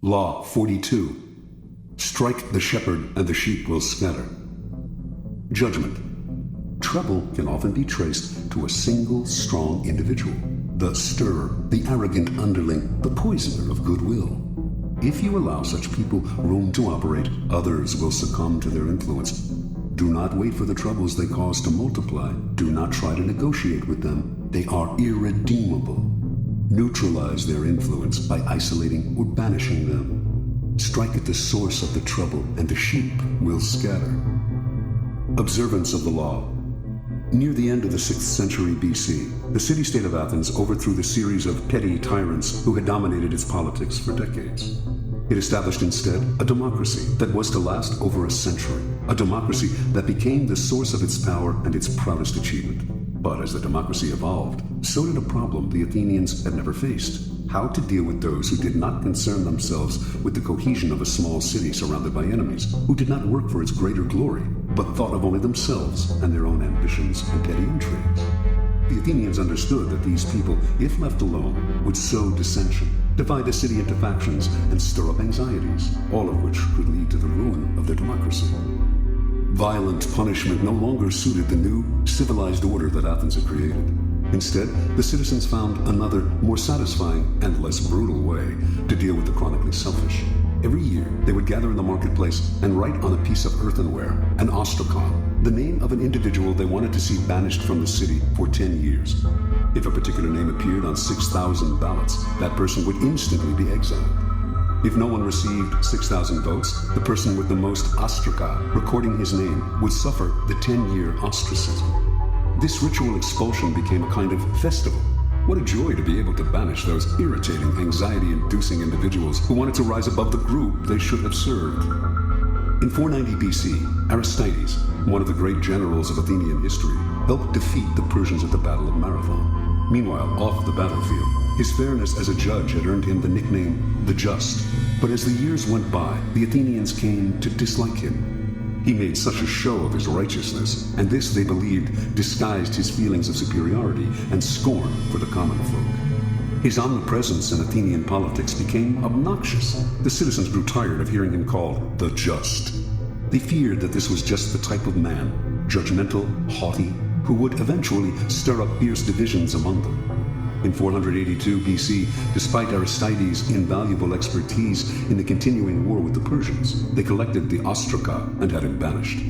Law 42. Strike the shepherd and the sheep will scatter. Judgment. Trouble can often be traced to a single strong individual, the stirrer, the arrogant underling, the poisoner of goodwill. If you allow such people room to operate, others will succumb to their influence. Do not wait for the troubles they cause to multiply. Do not try to negotiate with them. They are irredeemable. Neutralize their influence by isolating or banishing them. Strike at the source of the trouble, and the sheep will scatter. Observance of the law. Near the end of the 6th century BC, the city-state of Athens overthrew the series of petty tyrants who had dominated its politics for decades. It established instead a democracy that was to last over a century, a democracy that became the source of its power and its proudest achievement. But as the democracy evolved, so did a problem the Athenians had never faced: how to deal with those who did not concern themselves with the cohesion of a small city surrounded by enemies, who did not work for its greater glory, but thought of only themselves and their own ambitions and petty intrigues. The Athenians understood that these people, if left alone, would sow dissension, divide the city into factions, and stir up anxieties, all of which could lead to the ruin of their democracy. Violent punishment no longer suited the new, civilized order that Athens had created. Instead, the citizens found another, more satisfying and less brutal way to deal with the chronically selfish. Every year, they would gather in the marketplace and write on a piece of earthenware, an ostrakon, the name of an individual they wanted to see banished from the city for 10 years. If a particular name appeared on 6,000 ballots, that person would instantly be exiled. If no one received 6,000 votes, the person with the most ostraka recording his name would suffer the 10-year ostracism. This ritual expulsion became a kind of festival. What a joy to be able to banish those irritating, anxiety-inducing individuals who wanted to rise above the group they should have served. In 490 BC, Aristides, one of the great generals of Athenian history, helped defeat the Persians at the Battle of Marathon. Meanwhile, off the battlefield, his fairness as a judge had earned him the nickname the Just. But as the years went by, the Athenians came to dislike him. He made such a show of his righteousness, and this, they believed, disguised his feelings of superiority and scorn for the common folk. His omnipresence in Athenian politics became obnoxious. The citizens grew tired of hearing him called the Just. They feared that this was just the type of man, judgmental, haughty, who would eventually stir up fierce divisions among them. In 482 BC, despite Aristides' invaluable expertise in the continuing war with the Persians, they collected the ostraka and had him banished.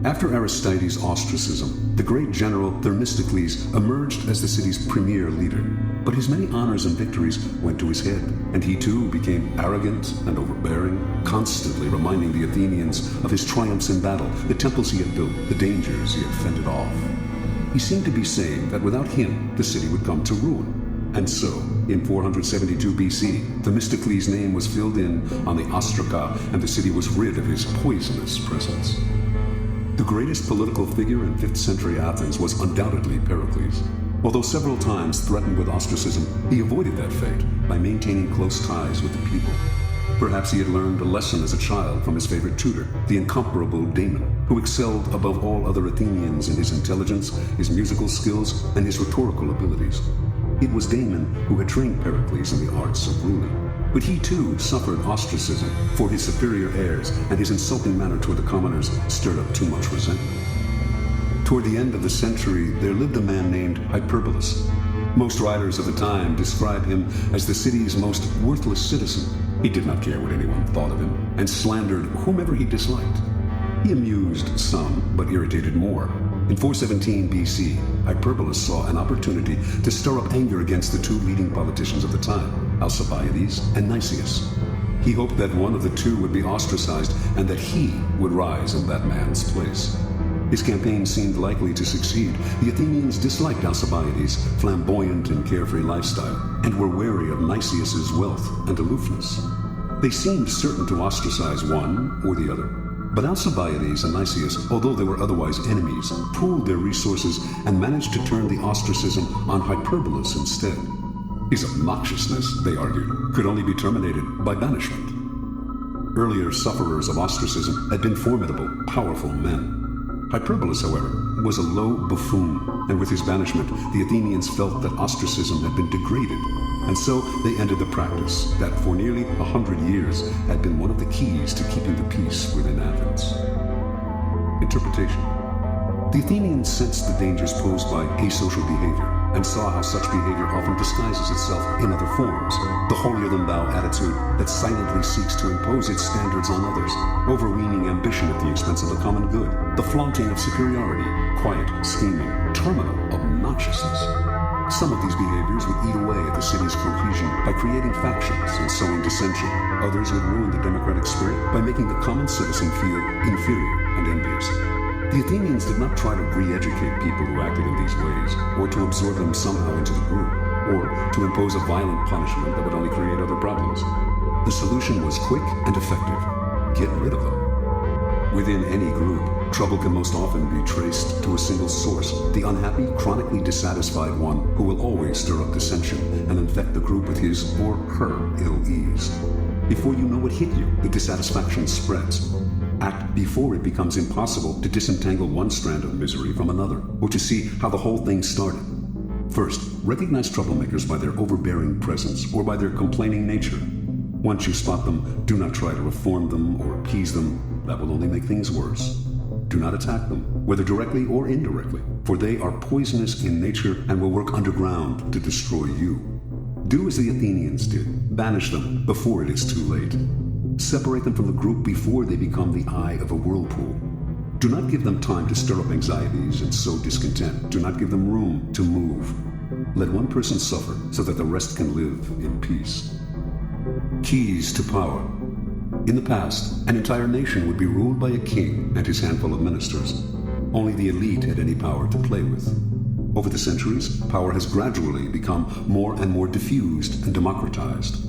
After Aristides' ostracism, the great general Themistocles emerged as the city's premier leader. But his many honors and victories went to his head, and he too became arrogant and overbearing, constantly reminding the Athenians of his triumphs in battle, the temples he had built, the dangers he had fended off. He seemed to be saying that without him, the city would come to ruin. And so, in 472 BC, Themistocles' name was filled in on the ostraka, and the city was rid of his poisonous presence. The greatest political figure in 5th century Athens was undoubtedly Pericles. Although several times threatened with ostracism, he avoided that fate by maintaining close ties with the people. Perhaps he had learned a lesson as a child from his favorite tutor, the incomparable Damon, who excelled above all other Athenians in his intelligence, his musical skills, and his rhetorical abilities. It was Damon who had trained Pericles in the arts of ruling. But he too suffered ostracism, for his superior airs and his insulting manner toward the commoners stirred up too much resentment. Toward the end of the century, there lived a man named Hyperbolus. Most writers of the time describe him as the city's most worthless citizen. He did not care what anyone thought of him, and slandered whomever he disliked. He amused some, but irritated more. In 417 BC, Hyperbolus saw an opportunity to stir up anger against the two leading politicians of the time, Alcibiades and Nicias. He hoped that one of the two would be ostracized and that he would rise in that man's place. His campaign seemed likely to succeed. The Athenians disliked Alcibiades' flamboyant and carefree lifestyle, and were wary of Nicias' wealth and aloofness. They seemed certain to ostracize one or the other. But Alcibiades and Nicias, although they were otherwise enemies, pooled their resources and managed to turn the ostracism on Hyperbolus instead. His obnoxiousness, they argued, could only be terminated by banishment. Earlier sufferers of ostracism had been formidable, powerful men. Hyperbolus, however, was a low buffoon, and with his banishment, the Athenians felt that ostracism had been degraded, and so they ended the practice that for nearly 100 years had been one of the keys to keeping the peace within Athens. Interpretation. The Athenians sensed the dangers posed by asocial behavior and saw how such behavior often disguises itself in other forms. The holier-than-thou attitude that silently seeks to impose its standards on others, overweening ambition at the expense of the common good, the flaunting of superiority, quiet scheming, terminal obnoxiousness. Some of these behaviors would eat away at the city's cohesion by creating factions and sowing dissension. Others would ruin the democratic spirit by making the common citizen feel inferior and envious. The Athenians did not try to re-educate people who acted in these ways, or to absorb them somehow into the group, or to impose a violent punishment that would only create other problems. The solution was quick and effective. Get rid of them. Within any group, trouble can most often be traced to a single source, the unhappy, chronically dissatisfied one who will always stir up dissension and infect the group with his or her ill ease. Before you know what hit you, the dissatisfaction spreads. Act before it becomes impossible to disentangle one strand of misery from another, or to see how the whole thing started. First, recognize troublemakers by their overbearing presence or by their complaining nature. Once you spot them, do not try to reform them or appease them. That will only make things worse. Do not attack them, whether directly or indirectly, for they are poisonous in nature and will work underground to destroy you. Do as the Athenians did. Banish them before it is too late. Separate them from the group before they become the eye of a whirlpool. Do not give them time to stir up anxieties and sow discontent. Do not give them room to move. Let one person suffer so that the rest can live in peace. Keys to power. In the past, an entire nation would be ruled by a king and his handful of ministers. Only the elite had any power to play with. Over the centuries, power has gradually become more and more diffused and democratized.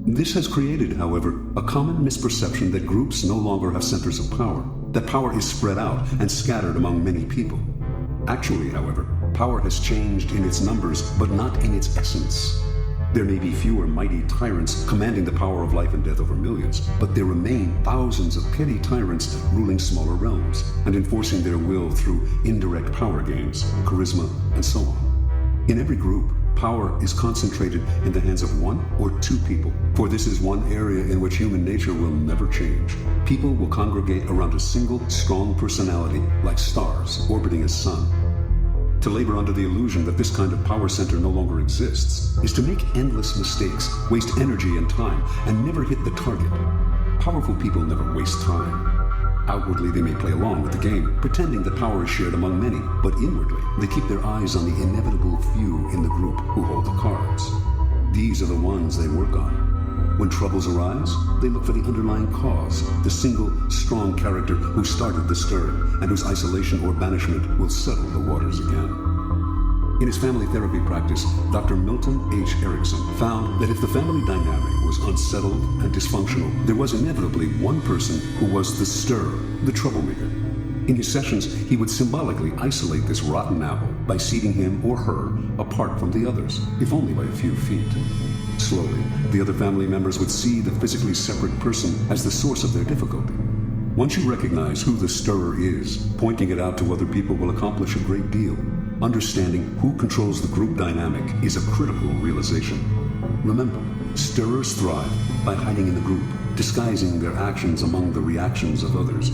This has created, however, a common misperception that groups no longer have centers of power, that power is spread out and scattered among many people. Actually, however, power has changed in its numbers, but not in its essence. There may be fewer mighty tyrants commanding the power of life and death over millions, but there remain thousands of petty tyrants ruling smaller realms and enforcing their will through indirect power games, charisma, and so on. In every group, power is concentrated in the hands of one or two people, for this is one area in which human nature will never change. People will congregate around a single, strong personality, like stars orbiting a sun. To labor under the illusion that this kind of power center no longer exists is to make endless mistakes, waste energy and time, and never hit the target. Powerful people never waste time. Outwardly, they may play along with the game, pretending that power is shared among many, but inwardly, they keep their eyes on the inevitable few in the group who hold the cards. These are the ones they work on. When troubles arise, they look for the underlying cause, the single, strong character who started the stir, and whose isolation or banishment will settle the waters again. In his family therapy practice, Dr. Milton H. Erickson found that if the family dynamic was unsettled and dysfunctional, there was inevitably one person who was the stirrer, the troublemaker. In his sessions, he would symbolically isolate this rotten apple by seating him or her apart from the others, if only by a few feet. Slowly, the other family members would see the physically separate person as the source of their difficulty. Once you recognize who the stirrer is, pointing it out to other people will accomplish a great deal. Understanding who controls the group dynamic is a critical realization. Remember, stirrers thrive by hiding in the group, disguising their actions among the reactions of others.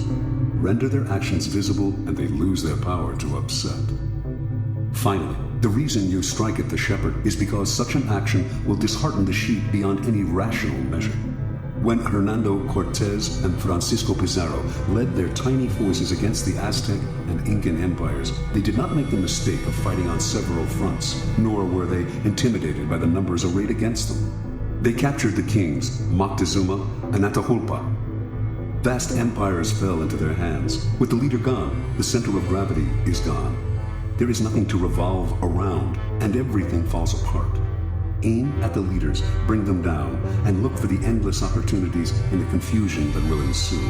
Render their actions visible and they lose their power to upset. Finally, the reason you strike at the shepherd is because such an action will dishearten the sheep beyond any rational measure. When Hernando Cortez and Francisco Pizarro led their tiny forces against the Aztec and Incan empires, they did not make the mistake of fighting on several fronts, nor were they intimidated by the numbers arrayed against them. They captured the kings, Moctezuma and Atahualpa. Vast empires fell into their hands. With the leader gone, the center of gravity is gone. There is nothing to revolve around, and everything falls apart. Aim at the leaders, bring them down, and look for the endless opportunities in the confusion that will ensue.